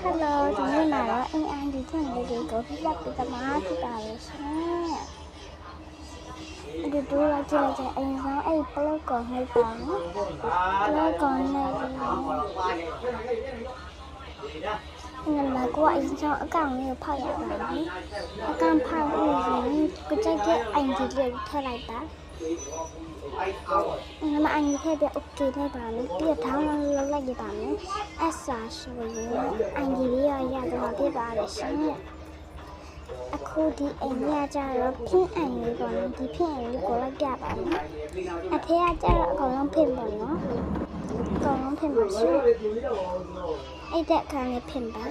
Hello ဒီနေ့မှာတော့အင်ဒီထင်လေးတွေကိုပြပြပေးသမားဖြစ်ပါလေရှင်ဒီတို့လိုက်ကြည့်လိုက်အရင်ဆုံးအဲ့ပလော့ကောနှိပ်ပါနော်ပလော့ကောနှိပ်ပြီးငါကအရင်ဆုံးအကောင့်လေးကိုဖောက်ရပါမယ်အကောင့်ဖောက်ပြီးရင်ကိုကြိုက်တဲ့အင်ဒီလေးထည့်လိုက်ပါငါအင်ဒီထည့်ပြီး okay ထည့်ပါမယ်ပြီးတော့ထောင်းလောက်လုပ်လိုက်ရပါမယ်အစာဆိုရင်အင်ဒီလေးရတော့ပြပါလေရှင်အခုဒီအိမ်ရကြတော့ဖင်းအိမ်လေးပေါ့နော်ဒီဖင်းအိမ်လေးကိုလိုက်ပြပါမယ်အထက်ကကြတော့အကုန်လုံးဖင်းပေါ့နော်အကုန်လုံးဖင်းပါရှင်အဲ့တဲ့အခါလေးဖင်းပါ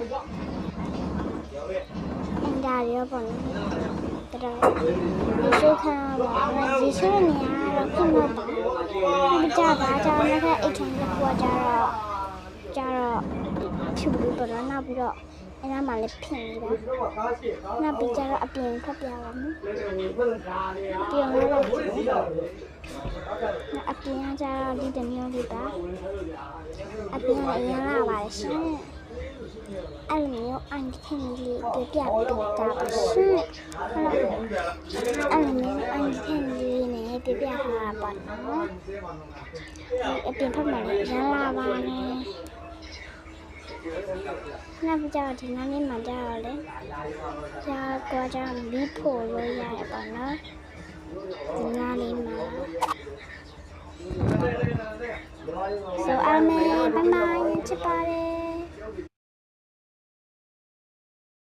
အင်ဒါရောပေါ့နော်တော်ဒီရှိခါပါဒီရှိနေရတော့ဖင်းတော့ပါဒီကြပါကြတော့လည်းအိတ်ထုံးကကြတော့ဖြူလို့ပေါ့နော်နောက်ပြီးတော့အဲ့ဒါမှလည်းဖင်နေတာနောက်ပြီးကြတော့အပြင်ဖက်ပြပါမယ်ပြင်ရတော့အပြင်ကကြတော့ဒီတမျိုးလေးပါအပြင်ကရလာပါရှင်အဲ့လိုမျိုးအန်ခင်းလေးပြပြပေးတာပါရှင်အဲ့လိုမျိုးအန်ခင်းလေးနဲ့ပြပြထားတာပါနော်အပြင်ဖက်မှာလည်းရလာပါနဲ့နောက်ပြီးတော့ဒီနေ့မှကြတော့လေကြာကွာကြလီးဖို့လို့ရရပါနော်ဒီနားလေးမှာ So အားမဘိုင်ဘိုင်ချစ်ပါတယ်